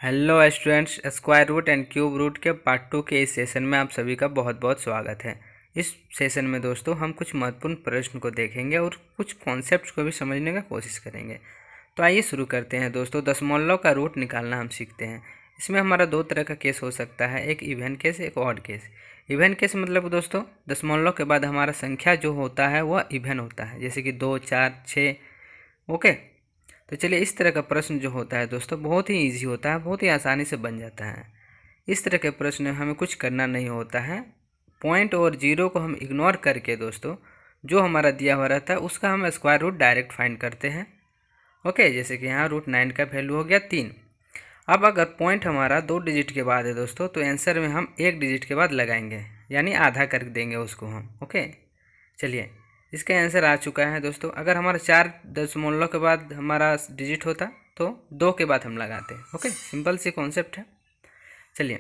Hello students, square root and cube root के part 2 के इस सेशन में आप सभी का बहुत बहुत स्वागत है। इस सेशन में दोस्तों हम कुछ महत्वपूर्ण प्रश्न को देखेंगे और कुछ कॉन्सेप्ट्स को भी समझने का कोशिश करेंगे। तो आइए शुरू करते हैं दोस्तों। दशमलव का रूट निकालना हम सीखते हैं। इसमें हमारा दो तरह का केस हो सकता है, एक इवन केस, एक ऑड केस। इवन केस मतलब दोस्तों दशमलव के बाद हमारा संख्या जो होता है वह इवन होता है, जैसे कि 2, 4, 6। ओके, तो चलिए इस तरह का प्रश्न जो होता है दोस्तों बहुत ही इजी होता है, बहुत ही आसानी से बन जाता है। इस तरह के प्रश्न में हमें कुछ करना नहीं होता है। पॉइंट और जीरो को हम इग्नोर करके दोस्तों जो हमारा दिया हुआ रहता है उसका हम स्क्वायर रूट डायरेक्ट फाइंड करते हैं। ओके, जैसे कि यहाँ √9 का वैल्यू हो गया 3। अब अगर पॉइंट हमारा 2 डिजिट के बाद है दोस्तों तो आंसर में हम 1 डिजिट के बाद लगाएंगे, यानी आधा कर देंगे उसको हम। ओके, चलिए इसका आंसर आ चुका है दोस्तों। अगर हमारा 4 दशमलव के बाद हमारा डिजिट होता तो 2 के बाद हम लगाते। ओके, सिंपल सी कॉन्सेप्ट है। चलिए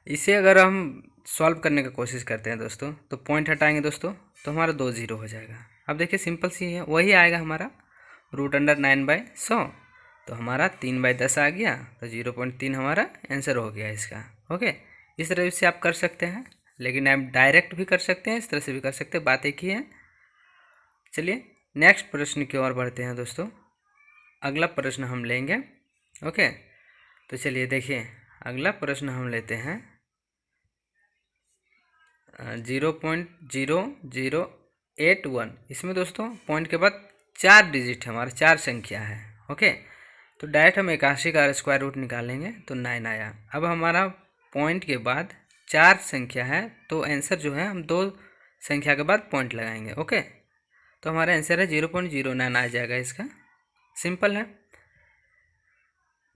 इसे अगर हम सॉल्व करने की कोशिश करते हैं दोस्तों तो पॉइंट हटाएंगे दोस्तों तो हमारा 2 0 हो जाएगा। अब देखिए सिंपल सी है, वही आएगा हमारा √9/100, तो हमारा 3/10 आ गया, तो 0.3 हमारा आंसर हो गया इसका। ओके, इस तरह से आप कर सकते हैं, लेकिन आप डायरेक्ट भी कर सकते हैं, इस तरह से भी कर सकते हैं, बात एक ही है। चलिए नेक्स्ट प्रश्न की ओर बढ़ते हैं दोस्तों। अगला प्रश्न हम लेंगे। ओके, तो चलिए देखिए अगला प्रश्न हम लेते हैं 0.0081। इसमें दोस्तों पॉइंट के बाद 4 डिजिट है, हमारा 4 संख्या है। ओके, तो डायरेक्ट हम 81 का स्क्वायर रूट निकालेंगे तो 9 आया। अब हमारा पॉइंट के बाद 4 संख्या है तो आंसर जो है हम 2 संख्या के बाद पॉइंट लगाएंगे। ओके, तो हमारा आंसर है 0.09 आ जाएगा इसका। सिंपल है।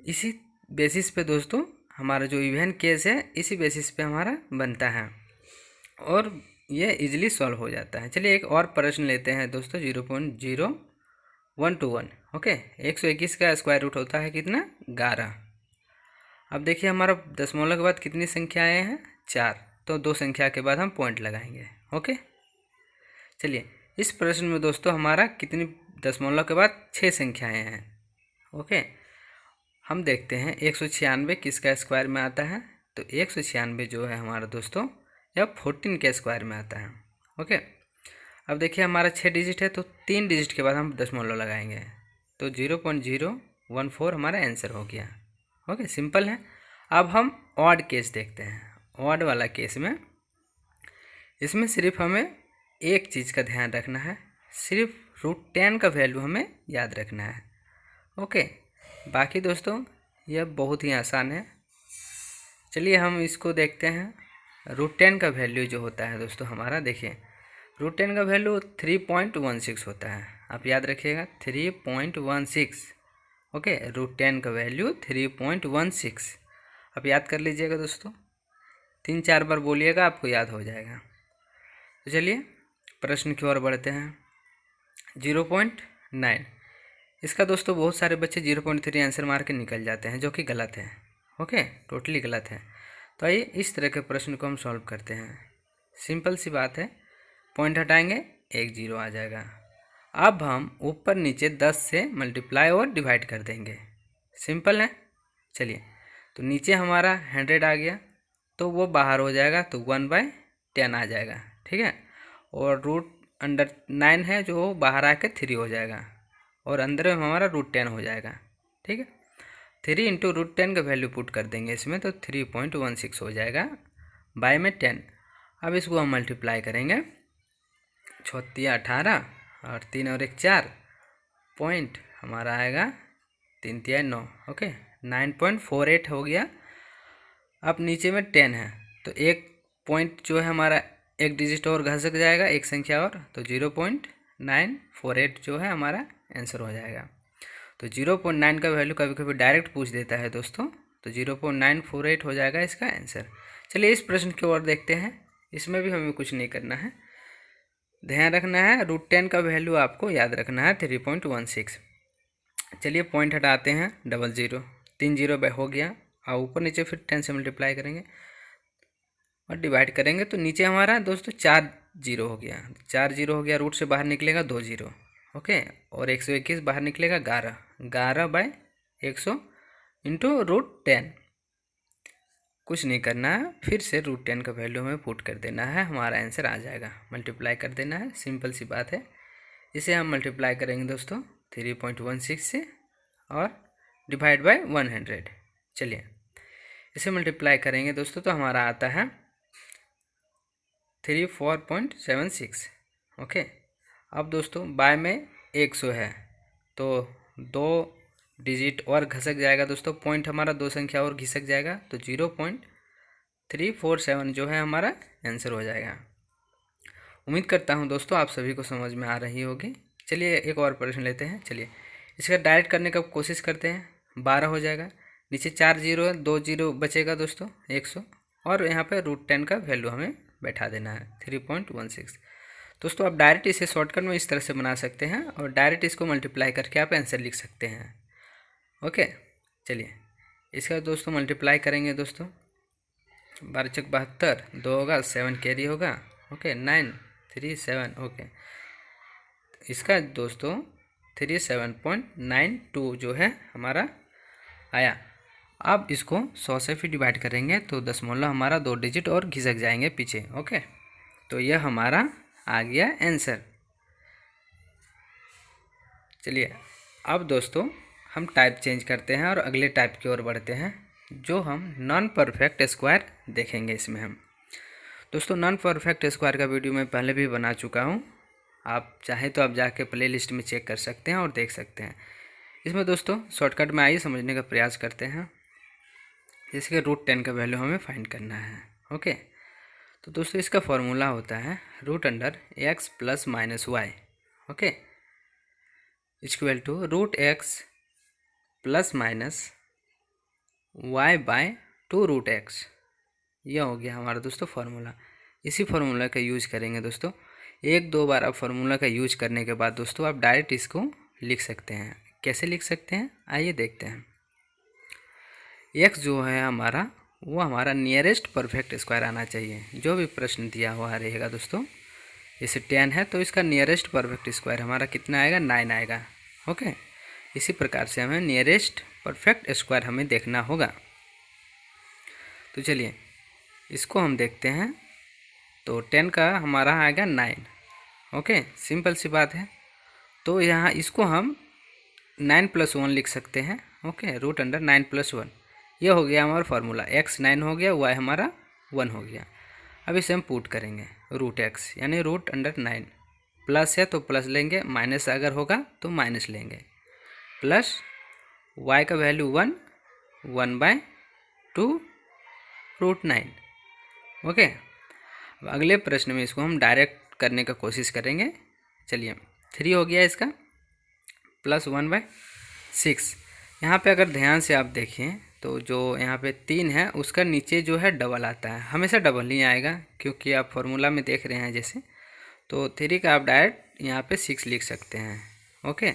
इसी बेसिस पे दोस्तों हमारा जो इवन केस है इसी बेसिस पे हमारा बनता है और ये इजीली सॉल्व हो जाता है। चलिए एक और प्रश्न लेते हैं दोस्तों 0.0121। ओके, 121 का स्क्वायर रूट होता है कितना? 11। अब देखिए हमारा दशमलव के बाद कितनी संख्याएँ हैं? 4, तो 2 संख्या के बाद हम पॉइंट लगाएंगे। ओके, चलिए इस प्रश्न में दोस्तों हमारा कितनी दशमलव के बाद 6 संख्याएँ हैं। ओके, हम देखते हैं 196 किसका स्क्वायर में आता है, तो 196 जो है हमारा दोस्तों यह 14 के स्क्वायर में आता है। ओके, अब देखिए हमारा 6 डिजिट है तो 3 डिजिट के बाद हम दशमलव लगाएंगे, तो 0.014 हमारा आंसर हो गया। ओके, सिंपल है। अब हम ऑड केस देखते हैं। ऑड वाला केस में इसमें सिर्फ हमें एक चीज़ का ध्यान रखना है, सिर्फ √10 का वैल्यू हमें याद रखना है। ओके, बाकी दोस्तों यह बहुत ही आसान है। चलिए हम इसको देखते हैं। √10 का वैल्यू जो होता है दोस्तों हमारा, देखिए √10 का वैल्यू 3.16 होता है। आप याद रखिएगा 3.16। ओके, √10 का वैल्यू 3.16 आप याद कर लीजिएगा दोस्तों, 3-4 बार बोलिएगा आपको याद हो जाएगा। तो चलिए प्रश्न की ओर बढ़ते हैं। 0.9 इसका दोस्तों बहुत सारे बच्चे 0.3 आंसर मार के निकल जाते हैं, जो कि गलत है। ओके, टोटली गलत है। तो आइए इस तरह के प्रश्न को हम सॉल्व करते हैं। सिंपल सी बात है, पॉइंट हटाएंगे 1 0 आ जाएगा। अब हम ऊपर नीचे 10 से मल्टीप्लाई और डिवाइड कर देंगे। सिंपल है। चलिए, तो नीचे हमारा 100 आ गया तो वो बाहर हो जाएगा, तो 1/10 आ जाएगा। ठीक है, और √9 है जो बाहर आके 3 हो जाएगा और अंदर में हमारा √10 हो जाएगा। ठीक है, 3 × √10 का वैल्यू पुट कर देंगे इसमें, तो 3.16 हो जाएगा बाय में 10। अब इसको हम मल्टीप्लाई करेंगे, 6 18 और 3 और 1 4, पॉइंट हमारा आएगा 3 3 9। ओके, 9.48 हो गया। अब नीचे में 10 है तो एक पॉइंट जो है हमारा एक डिजिट और घसक जाएगा, एक संख्या और, तो 0.948 जो है हमारा आंसर हो जाएगा। तो 0.9 का वैल्यू कभी कभी डायरेक्ट पूछ देता है दोस्तों, तो 0.948 हो जाएगा इसका आंसर। चलिए इस प्रश्न की ओर देखते हैं। इसमें भी हमें कुछ नहीं करना है, ध्यान रखना है √10 का वैल्यू आपको याद रखना है 3.16। चलिए पॉइंट हटाते हैं, 00 3 0 हो गया, और ऊपर नीचे फिर 10 से मल्टीप्लाई करेंगे और डिवाइड करेंगे, तो नीचे हमारा दोस्तों 4 0 हो गया। 4 0 हो गया, रूट से बाहर निकलेगा 2 0। ओके, और 121 बाहर निकलेगा 11 11/121। इंटू √10। कुछ नहीं करना है, फिर से √10 का वैल्यू हमें पुट कर देना है, हमारा आंसर आ जाएगा। मल्टीप्लाई कर देना है, सिंपल सी बात है। इसे हम मल्टीप्लाई करेंगे दोस्तों 3.16 से और डिवाइड बाय 100। चलिए इसे मल्टीप्लाई करेंगे दोस्तों तो हमारा आता है 34.76। ओके, अब दोस्तों बाय में 100 है तो 2 डिजिट और घसक जाएगा दोस्तों, पॉइंट हमारा 2 संख्या और घिसक जाएगा तो 0.347 जो है हमारा आंसर हो जाएगा। उम्मीद करता हूँ दोस्तों आप सभी को समझ में आ रही होगी। चलिए एक और प्रश्न लेते हैं। चलिए इसका डायरेक्ट करने का कोशिश करते हैं। 12 हो जाएगा, नीचे 4 जीरो है, 2 जीरो बचेगा दोस्तों 100, और यहाँ पे √10 का वैल्यू हमें बैठा देना है 3.16। दोस्तों आप डायरेक्ट इसे शॉर्टकट में इस तरह से बना सकते हैं और डायरेक्ट इसको मल्टीप्लाई करके आप आंसर लिख सकते हैं। ओके, चलिए इसका दोस्तों मल्टीप्लाई करेंगे दोस्तों। 12 चौक 72, 2 होगा, 7 कैरी होगा। ओके, 937। ओके, इसका दोस्तों 37.92 जो है हमारा आया। अब इसको 100 से फिर डिवाइड करेंगे तो दशमलव हमारा 2 डिजिट और घिसक जाएंगे पीछे। ओके, तो यह हमारा आ गया आंसर। चलिए अब दोस्तों हम टाइप चेंज करते हैं और अगले टाइप की ओर बढ़ते हैं, जो हम नॉन परफेक्ट स्क्वायर देखेंगे। इसमें हम दोस्तों नॉन परफेक्ट स्क्वायर का वीडियो मैं पहले भी बना चुका हूँ, आप चाहे तो आप जाके प्ले लिस्ट में चेक कर सकते हैं और देख सकते हैं। इसमें दोस्तों शॉर्टकट में आइए समझने का प्रयास करते हैं। जैसे कि √10 का वैल्यू हमें फाइंड करना है। ओके, तो दोस्तों इसका फॉर्मूला होता है √x + -y। Okay, equal to √x + -y/2√x। यह हो गया हमारा दोस्तों फार्मूला। इसी फार्मूला का यूज करेंगे दोस्तों। एक दो बार आप फार्मूला का यूज करने के बाद दोस्तों आप डायरेक्ट इसको लिख सकते हैं। कैसे लिख सकते हैं आइए देखते हैं। x जो है हमारा वो हमारा नियरेस्ट परफेक्ट स्क्वायर आना चाहिए। जो भी प्रश्न दिया हुआ रहेगा दोस्तों, जैसे 10 है तो इसका नियरेस्ट परफेक्ट स्क्वायर हमारा कितना आएगा, 9 आएगा। ओके, इसी प्रकार से हमें नियरेस्ट परफेक्ट स्क्वायर हमें देखना होगा। तो चलिए इसको हम देखते हैं। तो 10 का हमारा आएगा 9। ओके, सिंपल सी बात है। तो यहाँ इसको हम 9 + 1 लिख सकते हैं। ओके, √9 + 1 यह हो गया हमारा फार्मूला। x 9 हो गया, y हमारा 1 हो गया। अब इसे हम पुट करेंगे √x यानी √9। प्लस है तो प्लस लेंगे, माइनस अगर होगा तो माइनस लेंगे, प्लस y का वैल्यू 1, 1/2 √9। ओके, अब अगले प्रश्न में इसको हम डायरेक्ट करने का कोशिश करेंगे। चलिए 3 हो गया इसका, प्लस 1/6। यहाँ पे अगर ध्यान से आप देखें तो जो यहाँ पे 3 है उसका नीचे जो है डबल आता है, हमेशा डबल ही आएगा क्योंकि आप फॉर्मूला में देख रहे हैं जैसे। तो 3 का आप डायरेक्ट यहाँ पे 6 लिख सकते हैं। ओके,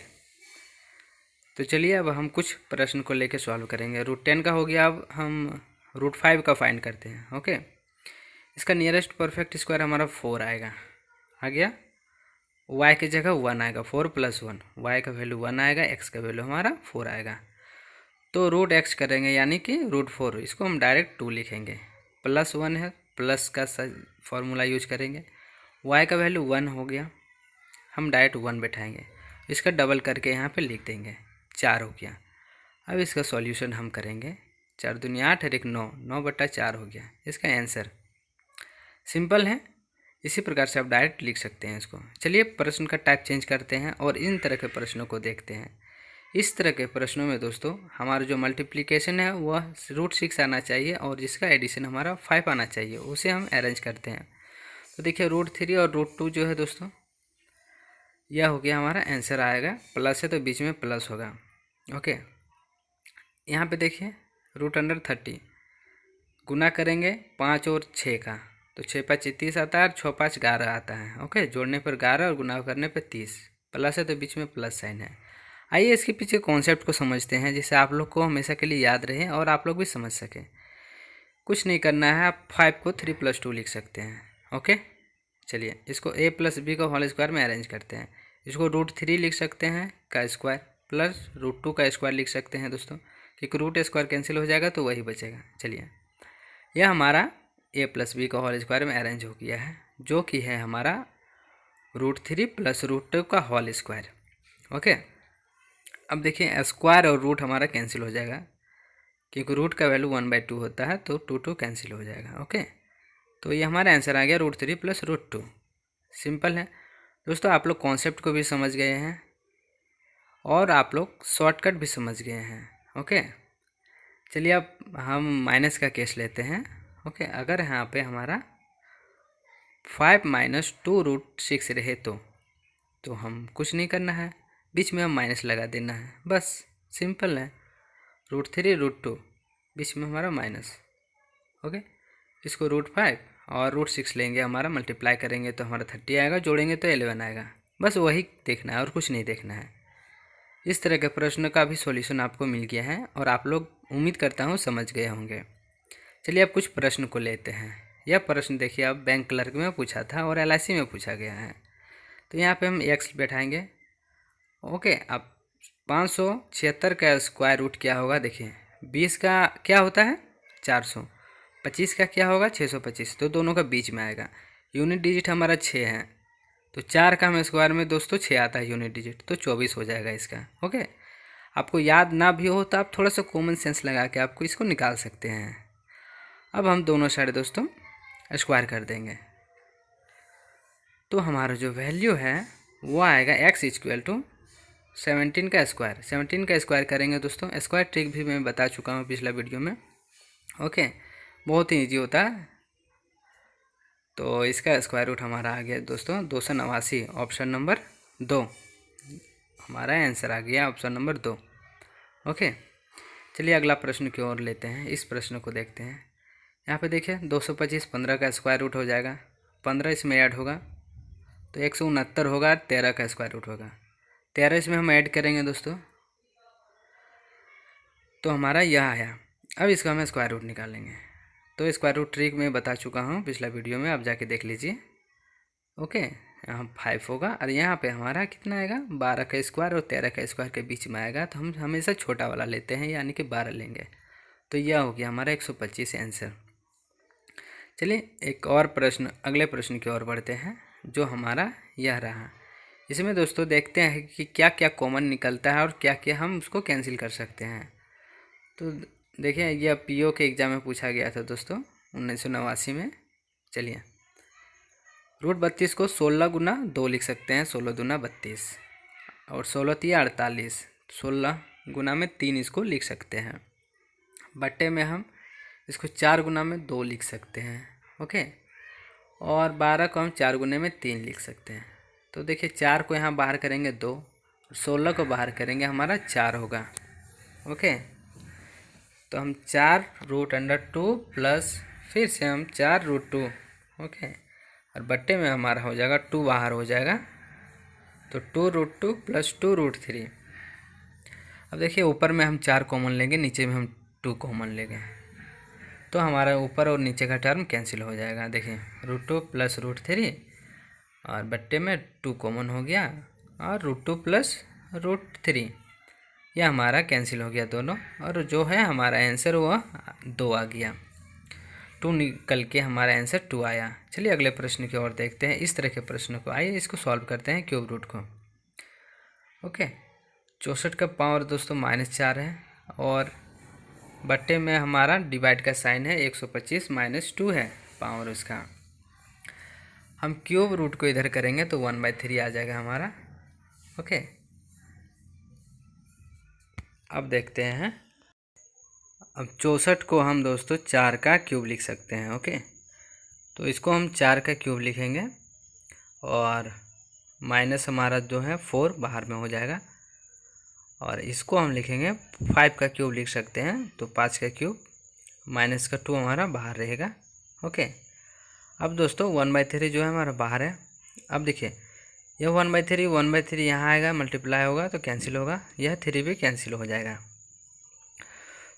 तो चलिए अब हम कुछ प्रश्न को लेके सॉल्व करेंगे। √10 का हो गया, अब हम √5 का फाइंड करते हैं। ओके, इसका नियरेस्ट परफेक्ट स्क्वायर हमारा 4 आएगा, आ गया। y की जगह 1 आएगा, 4 + 1, y का वैल्यू 1 आएगा, x का वैल्यू हमारा 4 आएगा। तो √x करेंगे यानी कि √4, इसको हम डायरेक्ट 2 लिखेंगे। प्लस 1 है, प्लस का फॉर्मूला यूज करेंगे। y का वैल्यू 1 हो गया, हम डायरेक्ट 1 बैठाएंगे, इसका डबल करके यहाँ पे लिख देंगे, 4 हो गया। अब इसका सॉल्यूशन हम करेंगे। 4 दूनी 8 और 1 9, 9/4 हो गया इसका आंसर। सिंपल है, इसी प्रकार से आप डायरेक्ट लिख सकते हैं इसको। चलिए प्रश्न का टाइप चेंज करते हैं और इन तरह के प्रश्नों को देखते हैं। इस तरह के प्रश्नों में दोस्तों हमारा जो मल्टीप्लिकेशन है वह √6 आना चाहिए और जिसका एडिशन हमारा 5 आना चाहिए, उसे हम अरेंज करते हैं। तो देखिए √3 और √2 जो है दोस्तों यह हो गया हमारा आंसर आएगा। प्लस है तो बीच में प्लस होगा। ओके, यहाँ पे देखिए √30 गुना करेंगे 5 और 6 का, तो 6 × 5 = 30 आता है और 6 × 5 = 11 आता है। ओके, जोड़ने पर 11 और गुना करने पर 30, प्लस है तो बीच में प्लस साइन है। आइए इसके पीछे कॉन्सेप्ट को समझते हैं जिससे आप लोग को हमेशा के लिए याद रहे और आप लोग भी समझ सकें। कुछ नहीं करना है, आप 5 को 3 + 2 लिख सकते हैं। ओके, चलिए इसको a + b का होल स्क्वायर में अरेंज करते हैं। इसको √3 लिख सकते हैं का स्क्वायर, प्लस √2 का स्क्वायर लिख सकते हैं दोस्तों, क्योंकि रूट स्क्वायर कैंसिल हो जाएगा तो वही बचेगा। चलिए, यह हमारा a प्लस बी का होल स्क्वायर में अरेंज हो गया है, जो कि है हमारा √3 प्लस √2 का होल स्क्वायर। ओके, अब देखिए स्क्वायर और रूट हमारा कैंसिल हो जाएगा, क्योंकि रूट का वैल्यू 1/2 होता है, तो 2 कैंसिल हो जाएगा। ओके, तो ये हमारा आंसर आ गया √3 प्लस √2। सिंपल है दोस्तों, आप लोग कॉन्सेप्ट को भी समझ गए हैं और आप लोग शॉर्टकट भी समझ गए हैं। ओके, चलिए अब हम माइनस का केस लेते हैं। ओके, अगर यहाँ पे हमारा 5 - 2√6 रहे तो हम कुछ नहीं करना है, बीच में हम माइनस लगा देना है, बस सिंपल है। √3 √2 बीच में हमारा माइनस। ओके, इसको √5 और √6 लेंगे, हमारा मल्टीप्लाई करेंगे तो हमारा 30 आएगा, जोड़ेंगे तो 11 आएगा। बस वही देखना है और कुछ नहीं देखना है। इस तरह के प्रश्न का भी सॉल्यूशन आपको मिल गया है और आप लोग उम्मीद करता हूँ समझ गए होंगे। चलिए अब कुछ प्रश्न को लेते हैं। यह प्रश्न देखिए, अब बैंक क्लर्क में पूछा था और LIC में पूछा गया है। तो यहाँ पे हम x बैठाएंगे। ओके, अब 576 का स्क्वायर रूट क्या होगा? देखिए 20 का क्या होता है 400, 25 का क्या होगा 625, तो दोनों का बीच में आएगा। यूनिट डिजिट हमारा 6 है, तो 4 का हम स्क्वायर में दोस्तों 6 आता है यूनिट डिजिट, तो 24 हो जाएगा इसका। ओके, आपको याद ना भी हो तो आप थोड़ा सा कॉमन सेंस लगा के आपको इसको निकाल सकते हैं। अब हम दोनों साइड दोस्तों स्क्वायर कर देंगे, तो हमारा जो वैल्यू है वो आएगा x = 17 का स्क्वायर। 17 का स्क्वायर करेंगे दोस्तों, स्क्वायर ट्रिक भी मैं बता चुका हूँ पिछला वीडियो में। ओके, बहुत ही ईजी होता है। तो इसका स्क्वायर रूट हमारा आ गया दोस्तों 289, ऑप्शन नंबर 2 हमारा आंसर आ गया, ऑप्शन नंबर 2। ओके, चलिए अगला प्रश्न की ओर लेते हैं। इस प्रश्न को देखते हैं। यहाँ पे देखिए 225 15 का स्क्वायर रूट हो जाएगा, 15 इसमें ऐड होगा तो 169 होगा, 13 का स्क्वायर रूट होगा, 13 इसमें हम ऐड करेंगे दोस्तों तो हमारा यह आया। अब इसका हम स्क्वायर रूट निकालेंगे, तो स्क्वायर रूट ट्रिक में बता चुका हूँ पिछला वीडियो में, आप जाके देख लीजिए। ओके, यहाँ 5 होगा और यहाँ पे हमारा कितना आएगा 12 का स्क्वायर और 13 का स्क्वायर के बीच में आएगा, तो हम हमेशा छोटा वाला लेते हैं, यानी कि 12 लेंगे, तो यह हो गया हमारा 125 आंसर। चलिए एक और प्रश्न, अगले प्रश्न की ओर बढ़ते हैं, जो हमारा यह रहा। इसमें दोस्तों देखते हैं कि क्या क्या कॉमन निकलता है और क्या क्या हम उसको कैंसिल कर सकते हैं। तो देखिए यह PO के एग्ज़ाम में पूछा गया था दोस्तों 1989 में। चलिए, √32 को 16 गुना 2 लिख सकते हैं, 16 दूना 32 और 16 तिया 48, 16 गुना में 3 इसको लिख सकते हैं। बट्टे में हम इसको 4 गुना में 2 लिख सकते हैं। ओके, और 12 को हम 4 गुने में 3 लिख सकते हैं। तो देखिए 4 को यहाँ बाहर करेंगे 2 और 16 को बाहर करेंगे हमारा 4 होगा। ओके, तो हम 4√2 प्लस फिर से हम 4√2। ओके, और बट्टे में हमारा हो जाएगा 2 बाहर हो जाएगा, तो 2√2 प्लस 2√3। अब देखिए ऊपर में हम 4 कॉमन लेंगे, नीचे में हम 2 कॉमन लेंगे, तो हमारा ऊपर और नीचे का टर्म कैंसिल हो जाएगा। देखिए √2 प्लस √3 और बट्टे में 2 कॉमन हो गया और √2 प्लस √3, यह हमारा कैंसिल हो गया दोनों, और जो है हमारा आंसर वह 2 आ गया। 2 निकल के हमारा आंसर 2 आया। चलिए अगले प्रश्न की ओर देखते हैं। इस तरह के प्रश्न को आइए इसको सॉल्व करते हैं, क्यूब रूट को। ओके, 64 का पावर दोस्तों -4 है और बट्टे में हमारा डिवाइड का साइन है, 125 - 2 है पावर उसका। हम क्यूब रूट को इधर करेंगे तो 1/3 आ जाएगा हमारा। ओके, अब देखते हैं। अब 64 को हम दोस्तों 4 का क्यूब लिख सकते हैं। ओके, तो इसको हम 4 का क्यूब लिखेंगे और माइनस हमारा जो है 4 बाहर में हो जाएगा, और इसको हम लिखेंगे 5 का क्यूब लिख सकते हैं, तो 5 का क्यूब माइनस का 2 हमारा बाहर रहेगा। ओके, अब दोस्तों 1/3 जो है हमारा बाहर है। अब देखिए यह 1/3 यहाँ आएगा, मल्टीप्लाई होगा तो कैंसिल होगा, यह 3 भी कैंसिल हो जाएगा,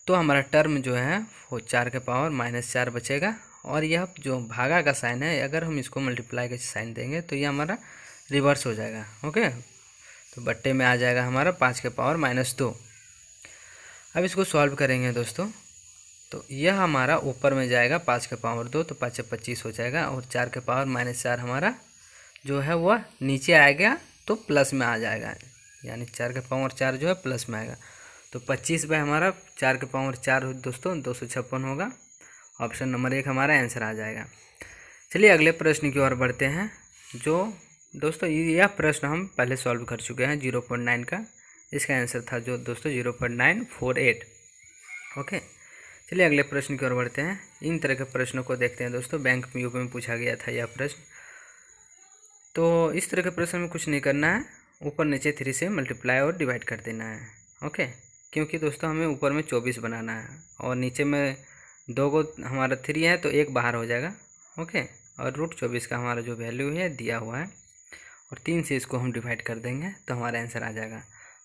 तो हमारा टर्म जो है वो 4 के पावर -4 बचेगा। और यह जो भागा का साइन है, अगर हम इसको मल्टीप्लाई का साइन देंगे तो यह हमारा रिवर्स हो जाएगा। ओके, तो बट्टे में आ जाएगा हमारा 5 के पावर -2। अब इसको सॉल्व करेंगे दोस्तों, तो यह हमारा ऊपर में जाएगा 5 के पावर 2, तो 5 से 25 हो जाएगा, और 4 के पावर -4 हमारा जो है वह नीचे आएगा तो प्लस में आ जाएगा, यानी 4 के पावर 4 जो है प्लस में आएगा। तो 25 बाय हमारा 4 के पावर 4 दोस्तों 256 होगा। ऑप्शन नंबर 1 हमारा आंसर आ जाएगा। चलिए अगले प्रश्न की ओर बढ़ते हैं। जो दोस्तों यह प्रश्न हम पहले सॉल्व कर चुके हैं 0.9 का, इसका आंसर था जो दोस्तों 0.948। ओके, चलिए अगले प्रश्न की ओर बढ़ते हैं। इन तरह के प्रश्नों को देखते हैं दोस्तों, बैंक यूपी में पूछा गया था यह प्रश्न। तो इस तरह के प्रश्न में कुछ नहीं करना है, ऊपर नीचे 3 से मल्टीप्लाई और डिवाइड कर देना है। ओके, क्योंकि दोस्तों हमें ऊपर में 24 बनाना है और नीचे में 2 को हमारा 3 है तो 1 बाहर हो जाएगा। ओके, और √24 का हमारा जो वैल्यू है दिया हुआ है, और 3 से इसको हम डिवाइड कर देंगे तो हमारा आंसर आ जाएगा।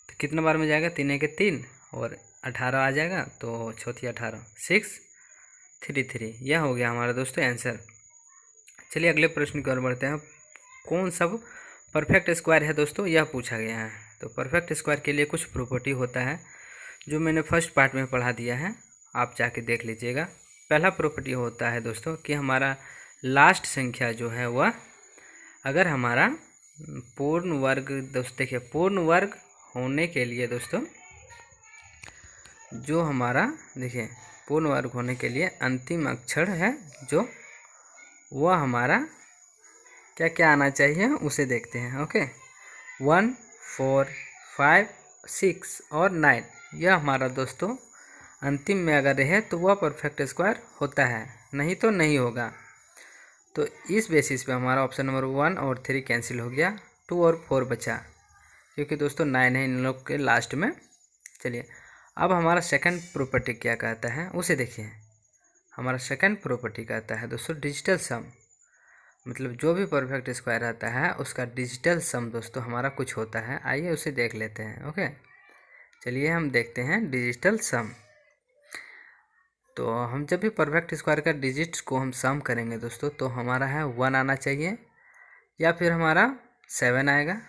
तो कितना बार में जाएगा, 3 के 3 और 18 आ जाएगा, तो 4 18 633, यह हो गया हमारा दोस्तों आंसर। चलिए अगले प्रश्न की ओर बढ़ते हैं। कौन सा परफेक्ट स्क्वायर है दोस्तों, यह पूछा गया है। तो परफेक्ट स्क्वायर के लिए कुछ प्रॉपर्टी होता है जो मैंने फर्स्ट पार्ट में पढ़ा दिया है, आप जाके देख लीजिएगा। पहला प्रॉपर्टी होता है दोस्तों कि हमारा लास्ट संख्या जो है वह, अगर हमारा पूर्ण वर्ग दोस्तों, देखिए पूर्ण वर्ग होने के लिए दोस्तों, जो हमारा देखिए पूर्ण वर्ग होने के लिए अंतिम अक्षर है जो, वह हमारा क्या क्या आना चाहिए उसे देखते हैं। ओके, 1 4 5 6 और 9, यह हमारा दोस्तों अंतिम में अगर रहे तो वह परफेक्ट स्क्वायर होता है, नहीं तो नहीं होगा। तो इस बेसिस पे हमारा ऑप्शन नंबर 1 और 3 कैंसिल हो गया, 2 और 4 बचा, क्योंकि दोस्तों 9 है इन लोग के लास्ट में। चलिए अब हमारा सेकंड प्रॉपर्टी क्या कहता है उसे देखिए। हमारा सेकंड प्रॉपर्टी कहता है दोस्तों डिजिटल सम, मतलब जो भी परफेक्ट स्क्वायर आता है उसका डिजिटल सम दोस्तों हमारा कुछ होता है। आइए उसे देख लेते हैं। ओके, चलिए हम देखते हैं डिजिटल सम। तो हम जब भी परफेक्ट स्क्वायर का डिजिट्स को हम सम करेंगे दोस्तों, तो हमारा है 1 आना चाहिए, या फिर हमारा 7 आएगा,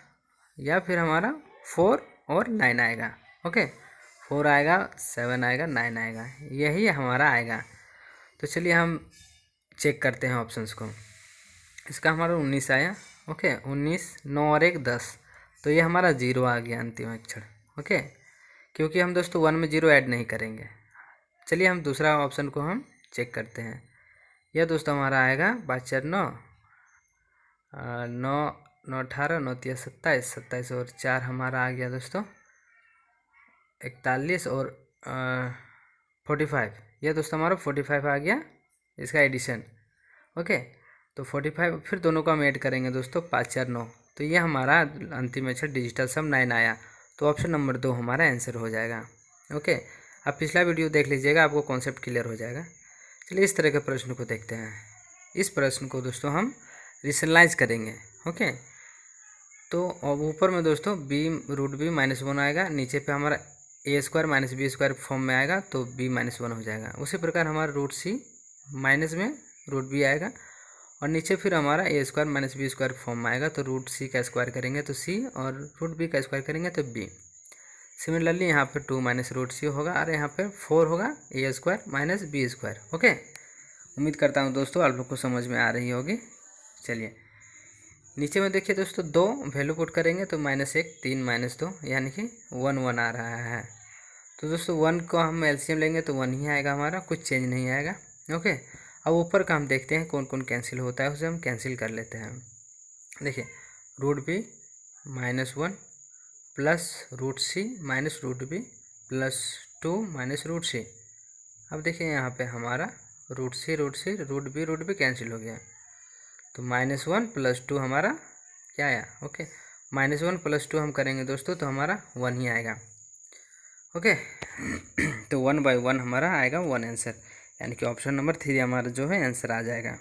या फिर हमारा 4 और 9 आएगा। ओके, 4 आएगा, 7 आएगा, 9 आएगा, यही हमारा आएगा। तो चलिए हम चेक करते हैं ऑप्शंस को। इसका हमारा 19 आया। ओके, 19, 9 और 1 10, तो ये हमारा 0 आ गया अंतिम अक्षर। ओके, क्योंकि हम दोस्तों 1 में 0 ऐड नहीं करेंगे। चलिए हम दूसरा ऑप्शन को हम चेक करते हैं। यह दोस्तों हमारा आएगा 5 4 9, 9 9 18, 9 3 27, 27 और 4 हमारा आ गया दोस्तों 41 और 45, यह दोस्तों हमारा 45 आ गया इसका एडिशन। ओके, तो 45 फिर दोनों को हम ऐड करेंगे दोस्तों 5 4 9, तो ये हमारा अंतिम अक्षर डिजिटल सम 9 आया। तो ऑप्शन नंबर 2 हमारा आंसर हो जाएगा। ओके, आप पिछला वीडियो देख लीजिएगा, आपको कॉन्सेप्ट क्लियर हो जाएगा। चलिए इस तरह के प्रश्न को देखते हैं। इस प्रश्न को दोस्तों हम रेशनलाइज करेंगे। ओके, तो अब ऊपर में दोस्तों b√b -1 आएगा, नीचे पे हमारा a² - b² फॉर्म में आएगा, तो b -1 हो जाएगा। उसी प्रकार हमारा √c माइनस में √b आएगा, और नीचे फिर हमारा a² - b² फॉर्म में आएगा, तो √c का स्क्वायर करेंगे तो c, और √b का स्क्वायर करेंगे तो b। सिमिलरली यहाँ पे 2 - √c होगा, और यहाँ पे 4 होगा a² - b²। ओके, उम्मीद करता हूँ दोस्तों आप लोग को समझ में आ रही होगी। चलिए नीचे में देखिए दोस्तों, 2 वैल्यू पुट करेंगे तो -1 3 -2, यानी कि 1 1 आ रहा है। तो दोस्तों 1 को हम एलसीएम लेंगे तो 1 ही आएगा हमारा, कुछ चेंज नहीं आएगा। ओके, अब ऊपर का हम देखते हैं कौन कौन कैंसिल होता है, उसे हम कैंसिल कर लेते हैं। देखिए √b -1 plus √c -√b plus 2 -√c। अब देखिए यहाँ पे हमारा √c √b कैंसिल हो गया, तो -1 + 2 हमारा क्या आया। ओके, -1 + 2 हम करेंगे दोस्तों तो हमारा 1 ही आएगा। ओके, तो 1/1 हमारा आएगा 1 आंसर, यानी कि ऑप्शन नंबर 3 हमारा जो है आंसर आ जाएगा।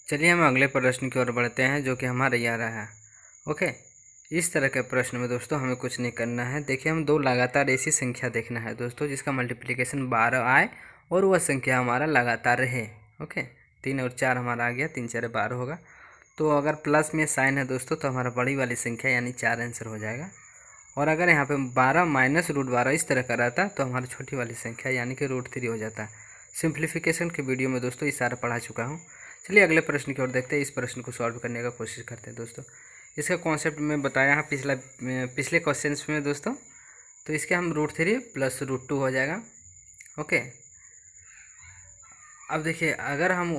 चलिए हम अगले प्रश्न की ओर बढ़ते हैं, जो कि हमारा यह रहा है। ओके, इस तरह के प्रश्न में दोस्तों हमें कुछ नहीं करना है। देखिए हम 2 लगातार ऐसी संख्या देखना है दोस्तों जिसका मल्टीप्लिकेशन 12 आए और वह संख्या हमारा लगातार रहे। ओके, 3 और 4 हमारा आ गया, 3 4 12 होगा। तो अगर प्लस में साइन है दोस्तों तो हमारा बड़ी वाली संख्या यानी 4 आंसर हो जाएगा, और अगर यहाँ पे 12 माइनस रूट 12 इस तरह का रहता तो हमारी छोटी वाली संख्या यानी कि √3 हो जाता। सिंप्लीफिकेशन के वीडियो में दोस्तों ये सारा पढ़ा चुका हूँ। चलिए अगले प्रश्न की ओर देखते हैं। इस प्रश्न को सॉल्व करने का कोशिश करते हैं दोस्तों। इसका कॉन्सेप्ट मैं बताया है पिछले क्वेश्चन में दोस्तों। तो इसके हम √3 प्लस √2 हो जाएगा। ओके, अब देखिए अगर हम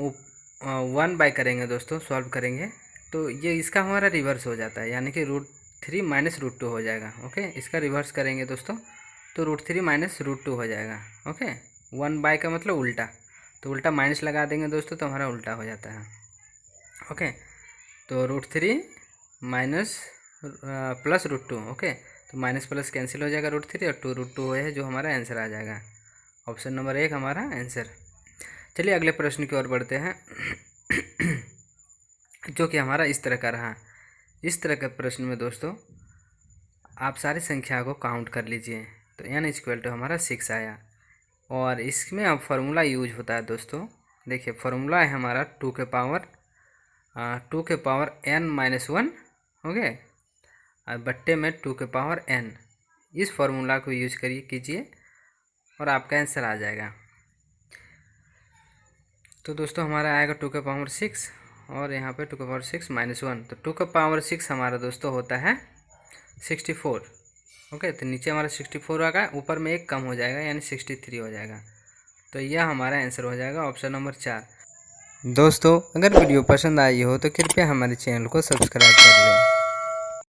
1 बाय करेंगे दोस्तों, सॉल्व करेंगे तो ये इसका हमारा रिवर्स हो जाता है, यानी कि √3 माइनस √2 हो जाएगा। ओके, इसका रिवर्स करेंगे दोस्तों तो √3 माइनस √2 हो जाएगा। ओके, 1 बाय का मतलब उल्टा, तो उल्टा माइनस लगा देंगे दोस्तों तो हमारा उल्टा हो जाता है। ओके, तो √3 माइनस प्लस √2। ओके, तो माइनस प्लस कैंसिल हो जाएगा √3 और 2 √2 है जो हमारा आंसर आ जाएगा। ऑप्शन नंबर 1 हमारा आंसर। चलिए अगले प्रश्न की ओर बढ़ते हैं जो कि हमारा इस तरह का रहा। इस तरह के प्रश्न में दोस्तों आप सारी संख्या को काउंट कर लीजिए। तो n = हमारा 6 आया और इसमें अब फार्मूला यूज होता है दोस्तों। देखिए फार्मूला है हमारा 2 के पावर n-1। ओके, और बट्टे में 2 के पावर n। इस फार्मूला को यूज कीजिए और आपका आंसर आ जाएगा। तो दोस्तों हमारा आएगा 2 के पावर 6 और यहाँ पे 2 के पावर 6 -1। तो 2 के पावर 6 हमारा दोस्तों होता है 64। ओके, तो नीचे हमारा 64 आएगा, ऊपर में 1 कम हो जाएगा यानी 63 हो जाएगा। तो यह हमारा आंसर हो जाएगा ऑप्शन नंबर 4। दोस्तों अगर वीडियो पसंद आई हो तो कृपया हमारे चैनल को सब्सक्राइब कर लें।